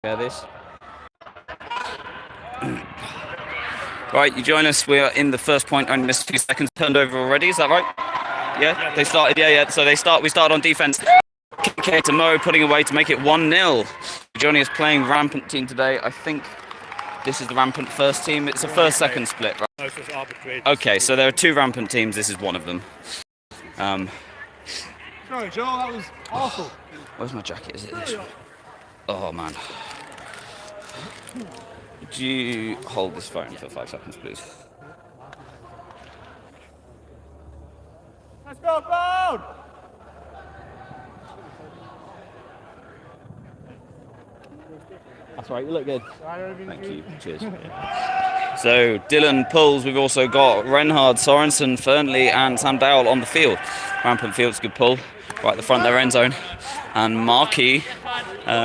This. Right, you join us. We are in the first point. Only missed 2 seconds. Turned over already. Is that right? Yeah. They started. Yeah. So we start on defense. KK to Mo, putting away to make it 1-0. Johnny is playing Rampant team today. I think this is the Rampant first team. It's a first-second split, right? No, it's just arbitrary. Okay, so there are 2 Rampant teams. This is one of them. Sorry, Joel, that was awful. Where's my jacket? Is it this one? Oh man. Would you hold this phone for 5 seconds, please? Let's go, Bound! That's right, you look good. Thank you, cheers. So, Dylan pulls. We've also got Renhard, Sorensen, Fernley and Sam Dowell on the field. Rampant Field's a good pull, right at the front of their end zone. And Markey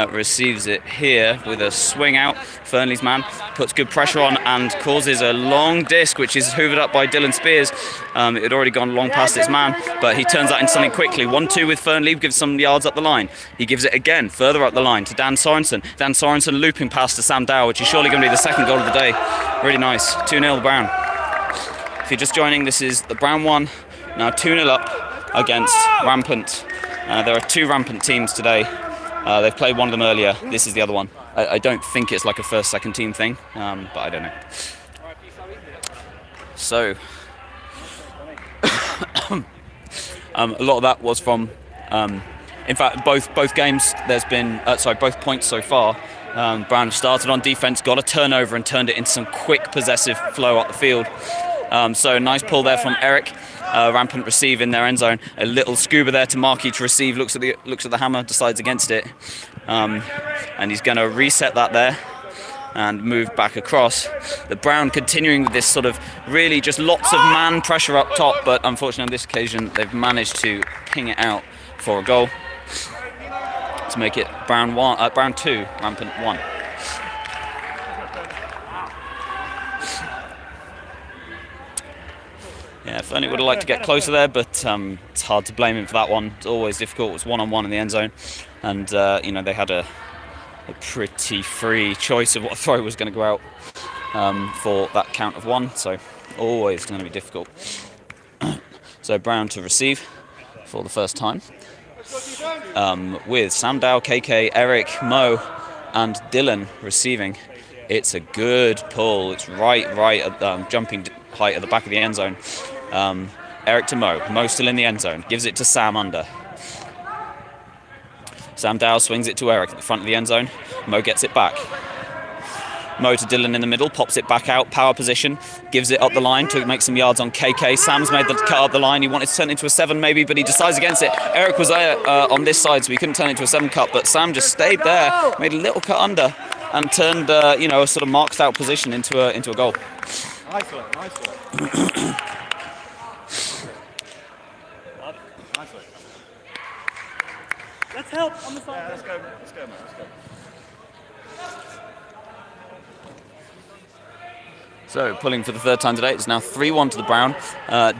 receives it here with a swing out. Fernley's man puts good pressure on and causes a long disc, which is hoovered up by Dylan Spears. It had already gone long past its man, but he turns that into something quickly. 1-2 with Fernley, gives some yards up the line. He gives it again, further up the line to Dan Sorensen. Dan Sorensen looping pass to Sam Dow, which is surely going to be the second goal of the day. Really nice. 2-0 the Brown. If you're just joining, this is the Brown 1. Now 2-0 up against Rampant. There are 2 Rampant teams today. They've played one of them earlier. This is the other one. I don't think it's like a first-second team thing, but I don't know. So, a lot of that was from, in fact, both games. There's been both points so far. Brown started on defense, got a turnover, and turned it into some quick possessive flow up the field. So nice pull there from Eric. Rampant receive in their end zone. A little scuba there to Markey to receive. Looks at the hammer, decides against it, and he's going to reset that there and move back across. The Brown continuing with this sort of really just lots of man pressure up top, but unfortunately on this occasion they've managed to ping it out for a goal to make it Brown 2, Rampant 1. Yeah, Fernley would have liked to get closer there, but it's hard to blame him for that one. It's always difficult. It's one-on-one in the end zone, and they had a pretty free choice of what throw was going to go out for that count of 1. So always going to be difficult. So Brown to receive for the first time, with Sam Dow, KK, Eric, Mo, and Dylan receiving. It's a good pull. It's right at jumping height at the back of the end zone. Eric to Mo. Mo still in the end zone. Gives it to Sam under. Sam Dow swings it to Eric at the front of the end zone. Mo gets it back. Mo to Dylan in the middle. Pops it back out. Power position. Gives it up the line to make some yards on KK. Sam's made the cut up the line. He wanted to turn it into a 7 maybe, but he decides against it. Eric was there on this side, so he couldn't turn it into a 7 cut, but Sam just stayed there. Made a little cut under and turned a sort of marked out position into a goal. Nice one. Let's help on the side. Yeah, let's go, mate. Let's go. So, pulling for the 3rd time today. It's now 3-1 to the Brown.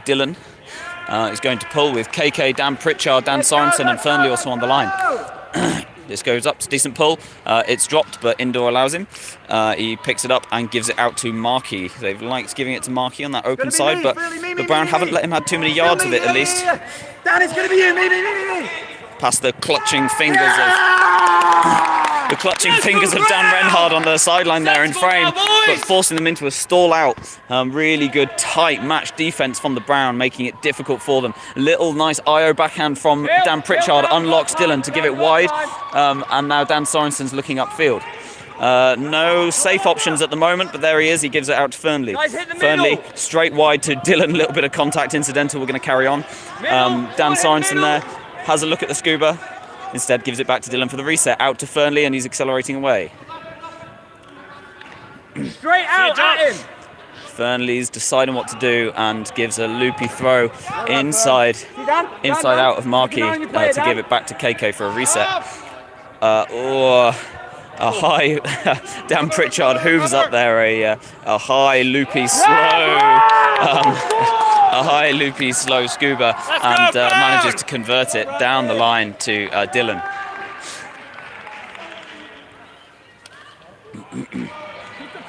Dylan is going to pull with KK, Dan Pritchard, Dan Sorensen, and Fernley also on the line. This goes up, it's a decent pull. It's dropped, but indoor allows him. He picks it up and gives it out to Markey. They've liked giving it to Markey on that open side, but the Brown haven't let him have too many yards with it, at least. Dan, it's going to be you, me. Past the clutching fingers of Dan Renhard on the sideline there in frame, but forcing them into a stall out. Really good tight match defense from the Brown, making it difficult for them. Little nice IO backhand from Dan Pritchard unlocks Dylan to give it wide, and now Dan Sorensen's looking upfield. No safe options at the moment, but there he is. He gives it out to Fernley. Fernley straight wide to Dylan. A little bit of contact incidental. We're going to carry on. Dan Sorensen there has a look at the scuba. Instead gives it back to Dylan for the reset. Out to Fernley, and he's accelerating away. Straight out at him. Fernley's deciding what to do and gives a loopy throw inside out of Markey to give it back to KK for a reset. A high Dan Pritchard hooves up there a high loopy slow scuba and manages to convert it down the line to Dylan. Keep the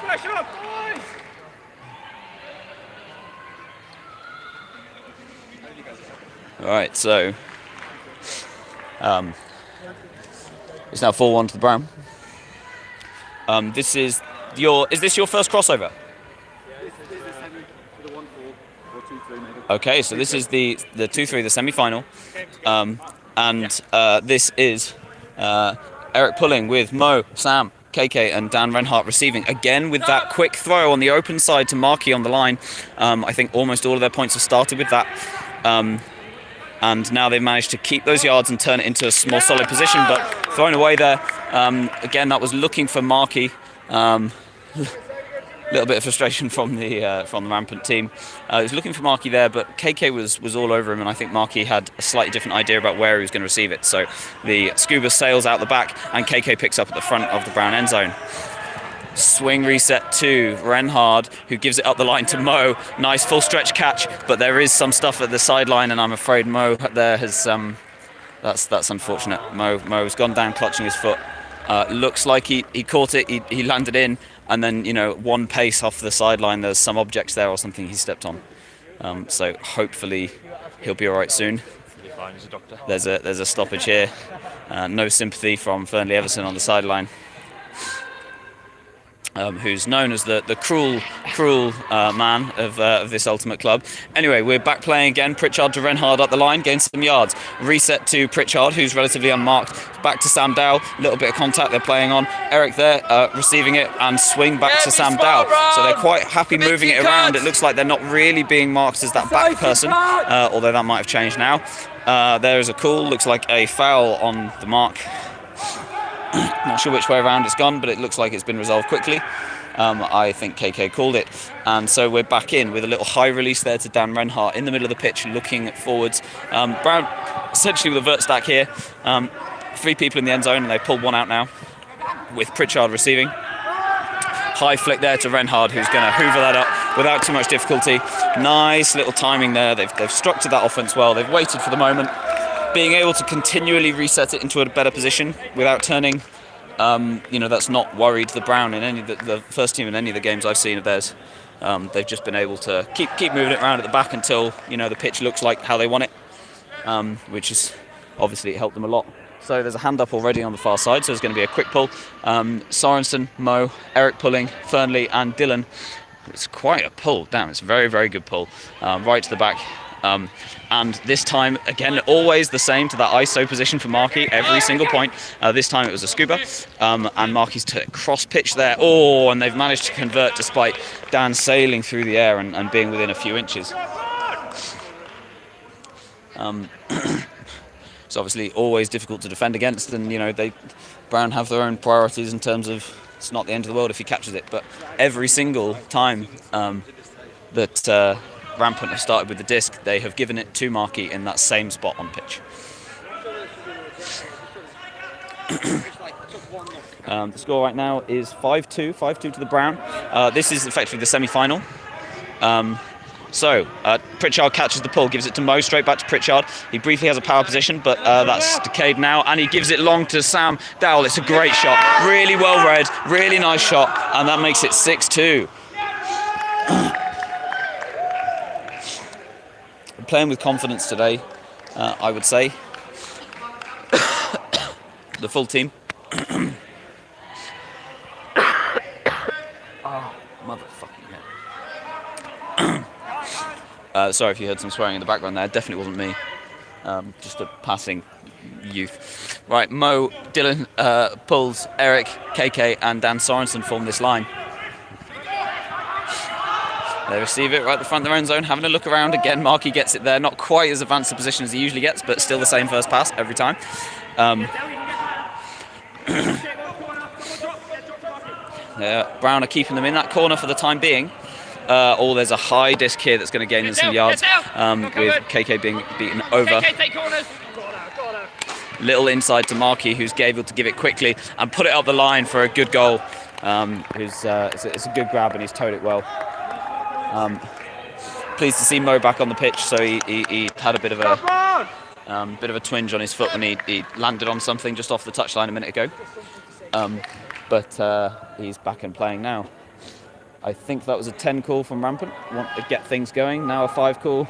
pressure up, boys! All right, so it's now 4-1 to the Brown. This is is this your first crossover? Okay, so this is the 2-3, the semi-final, and this is Eric pulling with Mo, Sam, KK, and Dan Renhart receiving again with that quick throw on the open side to Markey on the line. I think almost all of their points have started with that, and now they've managed to keep those yards and turn it into a more solid position, but thrown away there. Again, that was looking for Markey. Little bit of frustration from the Rampant team. He was looking for Markey there, but KK was all over him, and I think Markey had a slightly different idea about where he was going to receive it. So the Scuba sails out the back, and KK picks up at the front of the Brown end zone. Swing reset to Renhard, who gives it up the line to Mo. Nice full stretch catch, but there is some stuff at the sideline, and I'm afraid Mo there has that's unfortunate. Mo's gone down clutching his foot. Looks like he caught it. He landed in. And then, one pace off the sideline, there's some objects there or something he stepped on. So hopefully he'll be all right soon. There's a stoppage here. No sympathy from Fernley Everson on the sideline, who's known as the cruel man of this ultimate club. Anyway, we're back playing again. Pritchard to Renhard up the line, gains some yards. Reset to Pritchard, who's relatively unmarked. Back to Sam Dow, a little bit of contact they're playing on. Eric there, receiving it, and swing back to Sam Dow. So they're quite happy moving it around. It looks like they're not really being marked as that back person, although that might have changed now. There is a call, looks like a foul on the mark. Not sure which way around it's gone, but it looks like it's been resolved quickly. I think KK called it, and so we're back in with a little high release there to Dan Renhart in the middle of the pitch, looking forwards. Brown essentially with a vert stack here. 3 people in the end zone, and they pulled one out now with Pritchard receiving. High flick there to Renhard, who's going to hoover that up without too much difficulty. Nice little timing there. They've structured that offense well. They've waited for the moment, being able to continually reset it into a better position without turning. That's not worried the Brown in any the first team in any of the games I've seen of theirs. They've just been able to keep moving it around at the back until the pitch looks like how they want it, which is obviously it helped them a lot. So there's a hand up already on the far side, so there's going to be a quick pull. Sorensen, Mo, Eric pulling, Fernley and Dylan. It's quite a pull. Damn, it's a very, very good pull. Right to the back. And this time, again, always the same to that ISO position for Markey, every single point. This time it was a scuba, and Markey's cross pitch there. Oh, and they've managed to convert despite Dan sailing through the air and being within a few inches. It's obviously always difficult to defend against, and Brown have their own priorities in terms of it's not the end of the world if he catches it, but every single time that Rampant have started with the disc, they have given it to Markey in that same spot on pitch. The score right now is 5-2 to the Brown. This is effectively the semi-final. So Pritchard catches the pull, gives it to Mo, straight back to Pritchard. He briefly has a power position, but that's decayed now, and he gives it long to Sam Dowell. It's a great shot, really well read, really nice shot, and that makes it 6-2. Playing with confidence today, I would say. The full team. Oh, motherfucking hell. Sorry if you heard some swearing in the background there. Definitely wasn't me. Just a passing youth. Right, Mo, Dylan pulls, Eric, KK and Dan Sorensen form this line. They receive it right at the front of their own zone, having a look around. Again, Markey gets it there. Not quite as advanced a position as he usually gets, but still the same first pass every time. Brown are keeping them in that corner for the time being. There's a high disc here that's going to gain them some yards, with KK being beaten over. Little inside to Markey, who's able to give it quickly and put it up the line for a good goal. It's a good grab, and he's towed it well. Pleased to see Mo back on the pitch. So he had a bit of a twinge on his foot when he landed on something just off the touchline a minute ago. but he's back and playing now. I think that was a 10 call from Rampant. Want to get things going. Now a 5 call,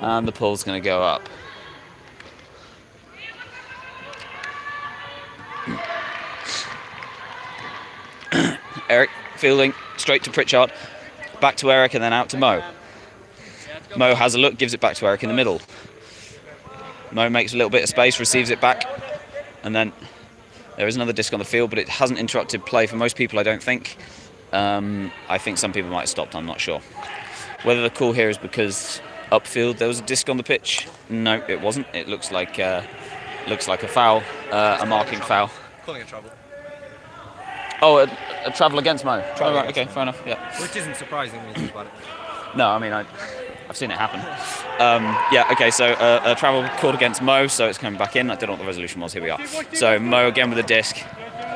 and the pull's going to go up. Eric fielding straight to Pritchard, back to Eric, and then out to Mo. Mo has a look, gives it back to Eric in the middle. Mo makes a little bit of space, receives it back, and then there is another disc on the field, but it hasn't interrupted play for most people, I don't think. I think some people might have stopped, I'm not sure. Whether the call here is because upfield there was a disc on the pitch. No, it wasn't. It looks like a foul, a marking foul. Calling a trouble. Oh, a travel against Mo. Oh, right, okay, fair enough, yeah. Which isn't surprising when you think about it. No, I mean, I've seen it happen. Yeah, okay, so a travel called against Mo, so it's coming back in. I don't know what the resolution was, here we are. So Mo again with a disc.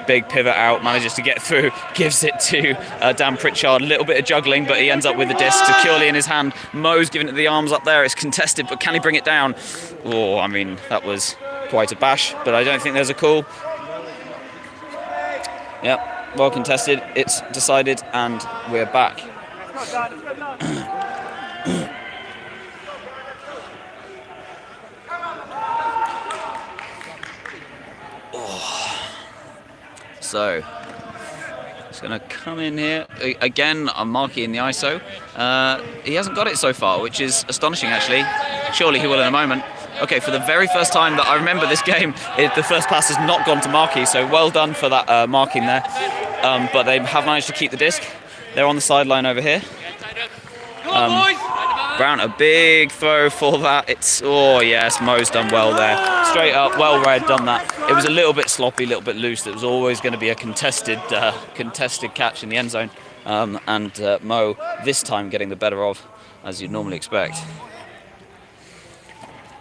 Big pivot out, manages to get through, gives it to Dan Pritchard. A little bit of juggling, but he ends up with the disc securely in his hand. Mo's giving it the arms up there. It's contested, but can he bring it down? Oh, I mean, that was quite a bash, but I don't think there's a call. Yep, well contested. It's decided, and we're back. So, it's going to come in here. Again, I'm marking the ISO. He hasn't got it so far, which is astonishing, actually. Surely he will in a moment. Okay, for the very first time that I remember this game, the first pass has not gone to Markey, so well done for that marking there. But they have managed to keep the disc. They're on the sideline over here. Brown, a big throw for that. Oh yes, Mo's done well there. Straight up, well read, done that. It was a little bit sloppy, a little bit loose. It was always going to be a contested catch in the end zone. And Mo, this time getting the better of, as you'd normally expect.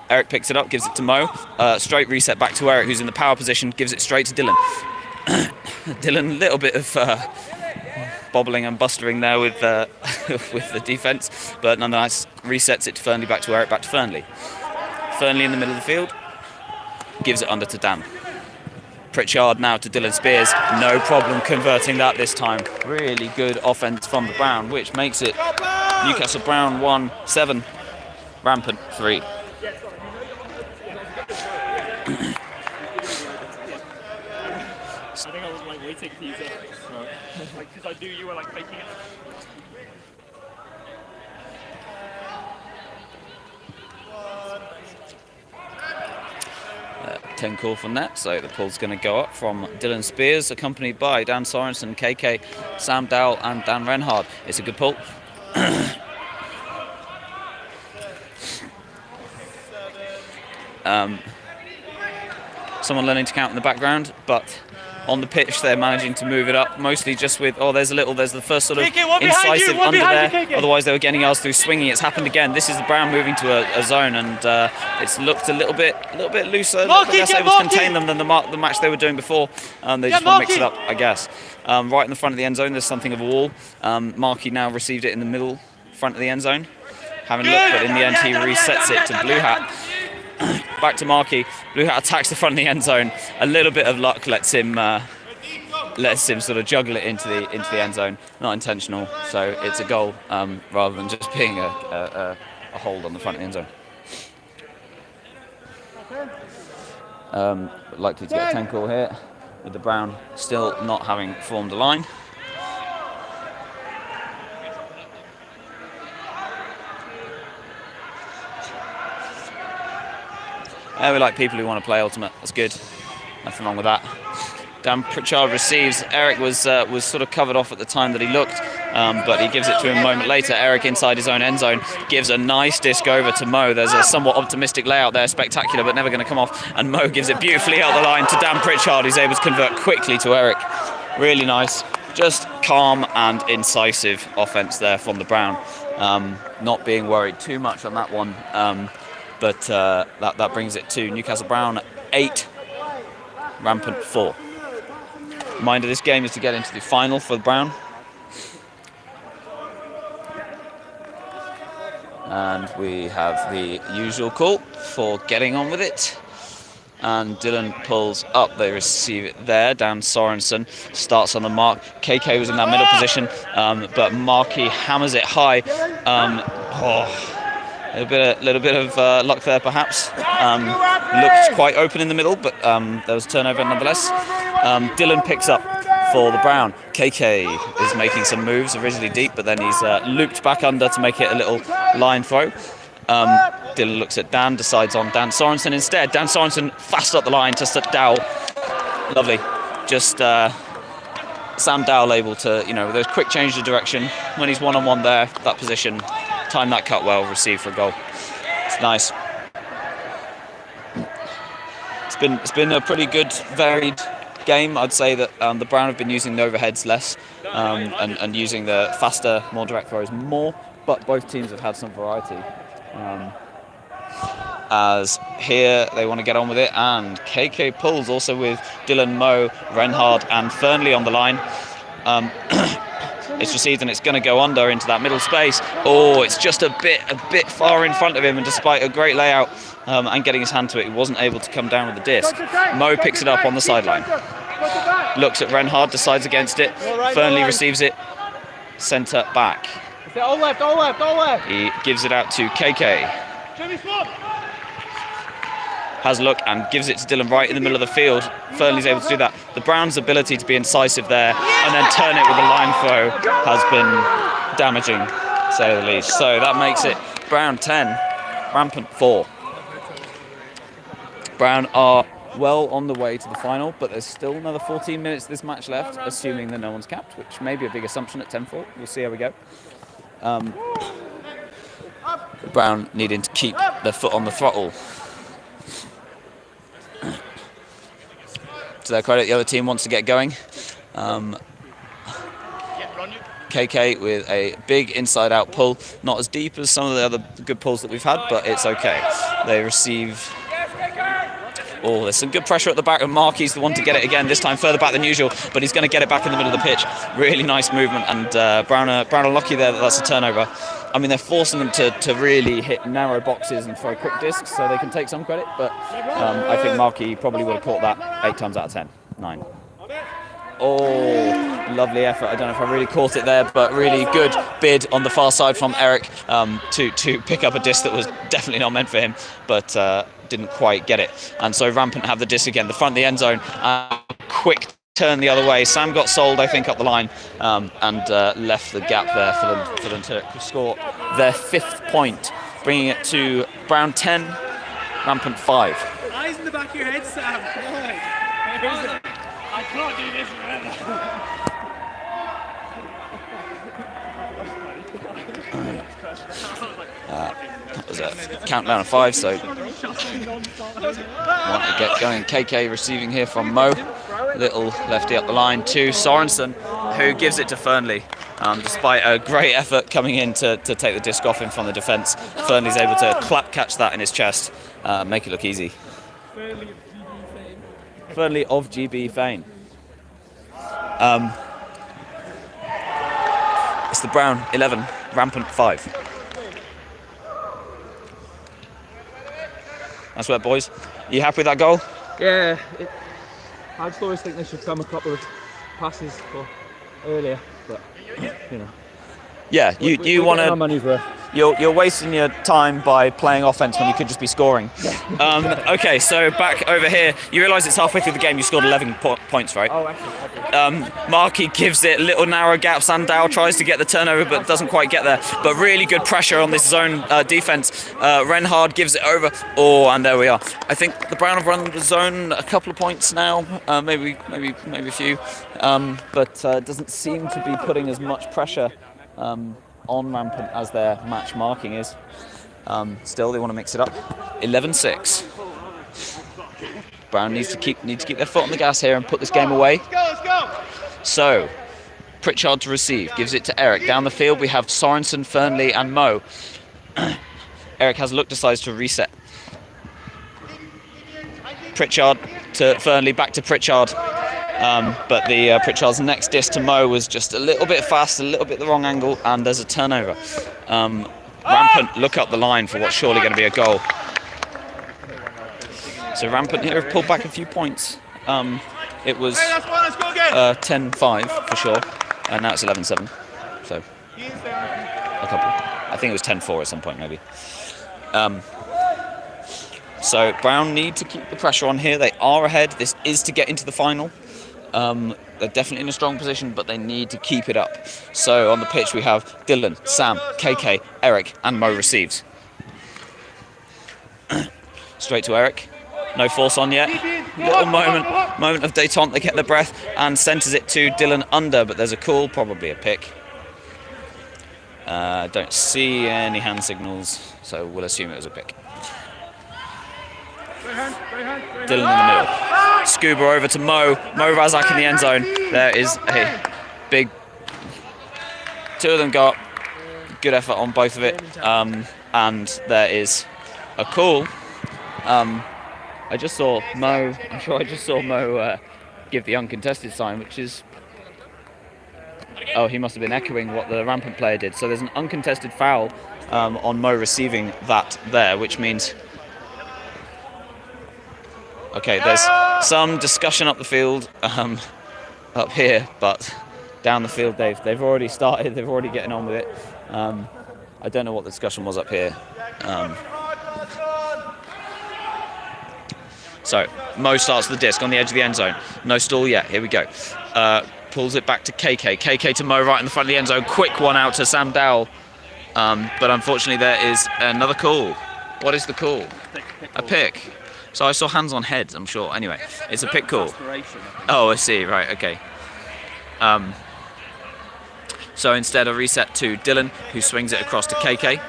Eric picks it up, gives it to Mo. Straight reset back to Eric, who's in the power position, gives it straight to Dylan. Dylan, a little bit of bobbling and bustering there with the defence, but nonetheless resets it to Fernley, back to Eric, back to Fernley. Fernley in the middle of the field, gives it under to Dan. Pritchard now to Dylan Spears, no problem converting that this time. Really good offence from the Brown, which makes it Newcastle Brown 1-7, Rampant 3. I think I was like waiting for you to, like, because I knew you were like faking it. 10 call from that, so the pull's going to go up from Dylan Spears, accompanied by Dan Sorensen, KK, Sam Dowell, and Dan Renhard. It's a good pull. Someone learning to count in the background, but on the pitch they're managing to move it up, mostly just with, there's the first sort of incisive under there, otherwise they were getting ours through swinging. It's happened again. This is the Brown moving to a zone, and it's looked a little bit looser, a little bit less able to contain them than the match they were doing before. They just want to mix it up, I guess. Right in the front of the end zone, there's something of a wall. Markey now received it in the middle, front of the end zone. Having a look, but in the end he resets it to Blue Hat. Back to Markey. Blue Hat attacks the front of the end zone. A little bit of luck lets him sort of juggle it into the end zone. Not intentional, so it's a goal rather than just being a hold on the front of the end zone. Likely to get a 10 call here, with the Brown still not having formed a line. We like people who want to play ultimate. That's good. Nothing wrong with that. Dan Pritchard receives. Eric was sort of covered off at the time that he looked, but he gives it to him a moment later. Eric inside his own end zone gives a nice disc over to Mo. There's a somewhat optimistic layout there, spectacular, but never going to come off. And Mo gives it beautifully out the line to Dan Pritchard, who's able to convert quickly to Eric. Really nice. Just calm and incisive offense there from the Brown. Not being worried too much on that one. But that brings it to Newcastle Brown 8, Rampant 4. Reminder, this game is to get into the final for the Brown. And we have the usual call for getting on with it. and Dylan pulls up. They receive it there. Dan Sorensen starts on the mark. KK was in that middle position, but Markey hammers it high. A little bit of luck there, perhaps. Looked quite open in the middle, but there was turnover nonetheless. Dylan picks up for the Brown. KK is making some moves, originally deep, but then he's looped back under to make it a little line throw. Dylan looks at Dan, decides on Dan Sorensen instead. Dan Sorensen fast up the line to Dowell. Lovely. Just Sam Dowell able to, with those quick change of direction when he's one-on-one there, that position, time that cut well, receive for a goal. It's nice. It's been a pretty good, varied game. I'd say that the Brown have been using the overheads less and using the faster, more direct throws more, but both teams have had some variety. As here they want to get on with it, and KK pulls also with Dylan, Moe, Renhard and Fernley on the line. It's received and it's going to go under into that middle space. It's just a bit far in front of him, and despite a great layout and getting his hand to it, he wasn't able to come down with the disc. Moe picks it up on the sideline, looks at Renhard, decides against it. Fernley receives it, centre back. All left. He gives it out to KK. Has a look and gives it to Dylan right in the middle of the field. Fernley's able to do that. The Browns' ability to be incisive there and then turn it with a line throw has been damaging, to say the least. So that makes it Brown 10, Rampant 4. Brown are well on the way to the final, but there's still another 14 minutes of this match left, assuming that no one's capped, which may be a big assumption at 10-4. We'll see how we go. Brown needing to keep their foot on the throttle. To their credit, the other team wants to get going. KK with a big inside-out pull, not as deep as some of the other good pulls that we've had, but it's okay. They receive. There's some good pressure at the back, and Markey's the one to get it again, this time further back than usual, but he's going to get it back in the middle of the pitch. Really nice movement, and Brown are lucky there that that's a turnover. I mean, they're forcing them to really hit narrow boxes and throw quick discs, so they can take some credit, but I think Markey probably would have caught that 8 times out of 10. 9. Lovely effort. I don't know if I really caught it there, but really good bid on the far side from Eric to pick up a disc that was definitely not meant for him, but didn't quite get it. And so Rampant have the disc again, the front of the end zone, quick turn the other way. Sam got sold, I think, up the line and left the gap there for them to score their 5th point, bringing it to Brown 10, Rampant 5. Eyes in the back of your head, Sam. Come on. I can't do this forever. That was a countdown of 5, so want to get going. KK receiving here from Moe. Little lefty up the line to Sorensen, who gives it to Fernley. Despite a great effort coming in to take the disc off him from the defence, Fernley's able to catch that in his chest, make it look easy. Fernley of GB fame. It's the Brown 11, Rampant 5. That's right, boys. You happy with that goal? Yeah, I just always think they should come a couple of passes for earlier, but Yeah, you want to. You're wasting your time by playing offense when you could just be scoring. Okay, so back over here, you realise it's halfway through the game. You scored 11 points, right? Oh, actually. Markey gives it little narrow gap. Sandow tries to get the turnover, but doesn't quite get there. But really good pressure on this zone defense. Renhard gives it over. And there we are. I think the Brown have run the zone a couple of points now, maybe a few, but doesn't seem to be putting as much pressure on Rampant as their match marking is. Still, they want to mix it up. 11-6. Brown need to keep their foot on the gas here and put this game away. Let's go. So, Pritchard to receive, gives it to Eric. Down the field we have Sorensen, Fernley and Moe. Eric has a look, decides to reset. Pritchard to Fernley, back to Pritchard. But the Pritchard's next disc to Moe was just a little bit fast, a little bit the wrong angle, and there's a turnover. Rampant look up the line for what's surely going to be a goal. So Rampant here have pulled back a few points. It was Hey, let's go again. 10-5 for sure, and now it's 11-7. So a couple. I think it was 10-4 at some point maybe. So Brown need to keep the pressure on here. They are ahead. This is to get into the final. They're definitely in a strong position, but they need to keep it up. So on the pitch we have Dylan, Sam, KK, Eric, and Mo receives. Straight to Eric. No force on yet. Little moment of détente. They get their breath and centres it to Dylan under, but there's a call, probably a pick. Don't see any hand signals, so we'll assume it was a pick. Dylan in the middle. Scuba over to Mo. Mo Razak in the end zone. There is a big... Two of them got good effort on both of it. And there is a call. I just saw Mo, I'm sure I just saw Mo give the uncontested sign, which is... Oh, he must have been echoing what the Rampant player did. So there's an uncontested foul on Mo receiving that there, which means... Okay, there's some discussion up the field up here, but down the field they've already started, they've already getting on with it. I don't know what the discussion was up here. So, Mo starts the disc on the edge of the end zone. No stall yet, here we go. Pulls it back to KK. KK to Mo right in the front of the end zone. Quick one out to Sam Dowell. But unfortunately there is another call. What is the call? A pick. So I saw hands on heads, I'm sure. Anyway, it's a pick call. Oh, I see, right, okay. So instead a reset to Dylan, who swings it across to KK.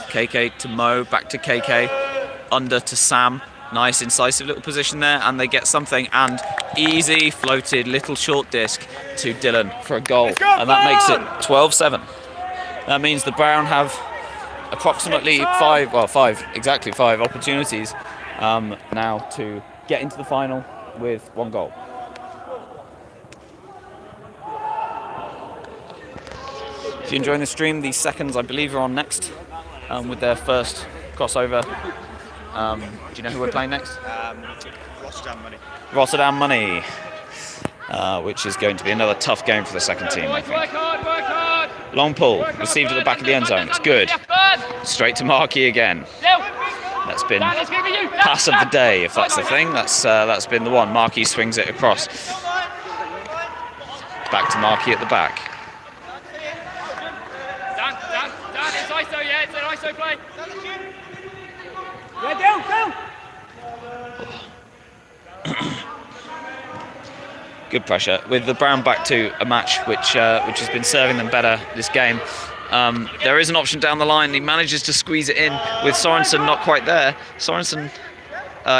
KK to Mo, back to KK, under to Sam. Nice incisive little position there, and they get something, and easy floated little short disc to Dylan for a goal, and that makes it 12-7. That means the Brown have approximately exactly five opportunities now to get into the final with one goal. If you're enjoying the stream, the seconds I believe are on next with their first crossover. Do you know who we're playing next? Rotterdam Money, which is going to be another tough game for the second team, I think. Long pull, received at the back of the end zone. It's good. Straight to Markey again. That's been pass of the day, if that's the thing. That's been the one. Markey swings it across. Back to Markey at the back. Dan, it's ISO, yeah, it's an ISO play. Good pressure with the Brown back to a match which has been serving them better this game. There is an option down the line. He manages to squeeze it in with Sorensen not quite there. Sorensen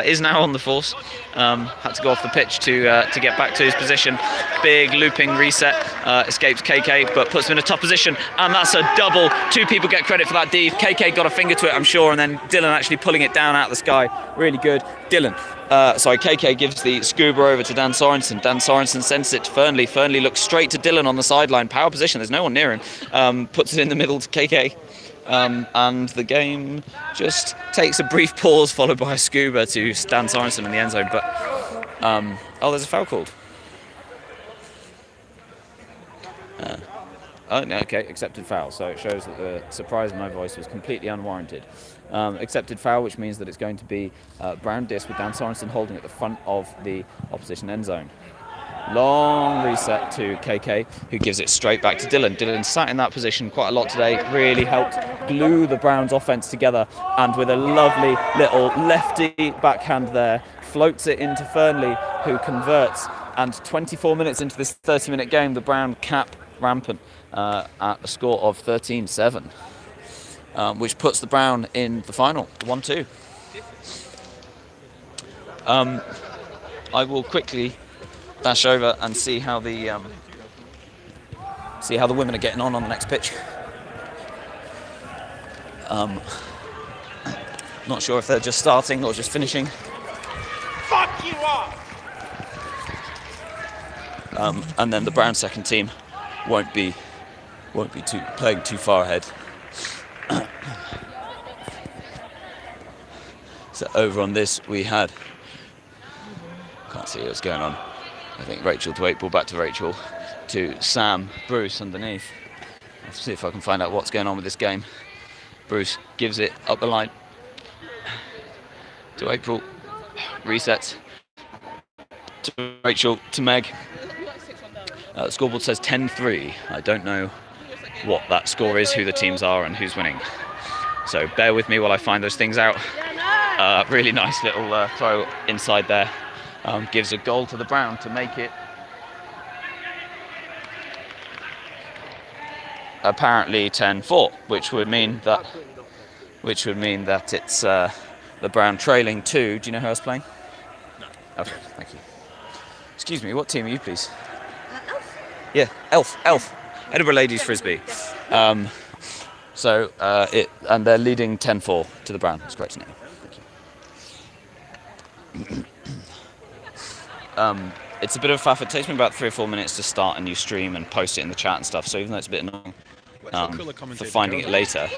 is now on the force. Had to go off the pitch to get back to his position. Big looping reset, escapes KK, but puts him in a tough position, and that's a double. Two people get credit for that deed. KK got a finger to it, I'm sure, and then Dylan actually pulling it down out of the sky. Really good. KK gives the scuba over to Dan Sorensen. Dan Sorensen sends it to Fernley. Fernley looks straight to Dylan on the sideline. Power position, there's no one near him. Puts it in the middle to KK. And the game just takes a brief pause, followed by a scuba to Dan Sorensen in the end zone. But oh, there's a foul called. Oh no, okay, accepted foul. So it shows that the surprise in my voice was completely unwarranted. Accepted foul, which means that it's going to be Brown disc with Dan Sorensen holding at the front of the opposition end zone. Long reset to KK, who gives it straight back to Dylan. Dylan sat in that position quite a lot today, really helped glue the Browns offense together, and with a lovely little lefty backhand there, floats it into Fernley, who converts. And 24 minutes into this 30-minute game, the Brown cap Rampant at a score of 13-7, which puts the Brown in the final, 1-2. I will quickly dash over and see how the women are getting on the next pitch. Not sure if they're just starting or just finishing. Fuck you up! And then the Brown second team won't be playing too far ahead. So over on this we had, can't see what's going on. I think Rachel to 8 ball, back to Rachel, to Sam, Bruce underneath. Let's see if I can find out what's going on with this game. Bruce gives it up the line to April, resets to Rachel, to Meg. The scoreboard says 10-3. I don't know what that score is, who the teams are and who's winning. So bear with me while I find those things out. Really nice little throw inside there. Gives a goal to the Brown to make it apparently 10-4, which would mean that it's the Brown trailing 2. Do you know who I was playing? No. Okay, thank you. Excuse me, what team are you, please? Yeah, Elf. Edinburgh Ladies Frisbee. And they're leading 10-4 to the Brown. That's correct, isn't it? Thank you. It's a bit of a faff. It takes me about 3 or 4 minutes to start a new stream and post it in the chat and stuff. So even though it's a bit annoying for finding it later.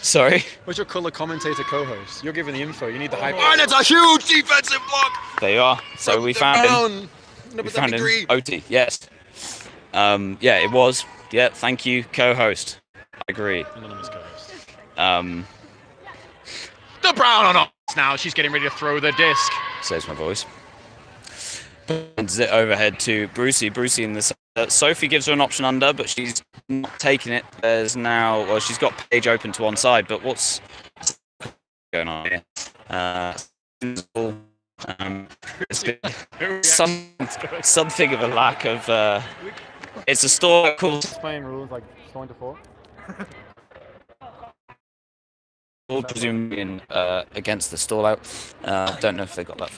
Sorry. What's your colour commentator co-host? You're giving the info. You need the hype. And it's a huge defensive block. There you are. So we found him. We found him. OT. Yes. Yeah, it was. Yeah. Thank you, co-host. I agree. Anonymous co-host. The Brown on us now. She's getting ready to throw the disc. Saves my voice. And it overhead to Brucey. Brucey in the Sophie gives her an option under, but she's not taking it. There's now, well, she's got Paige open to one side, but what's going on here? Something of a lack of. It's a store called. Playing rules like 4-4. Presumably against the stall out. Don't know if they got that.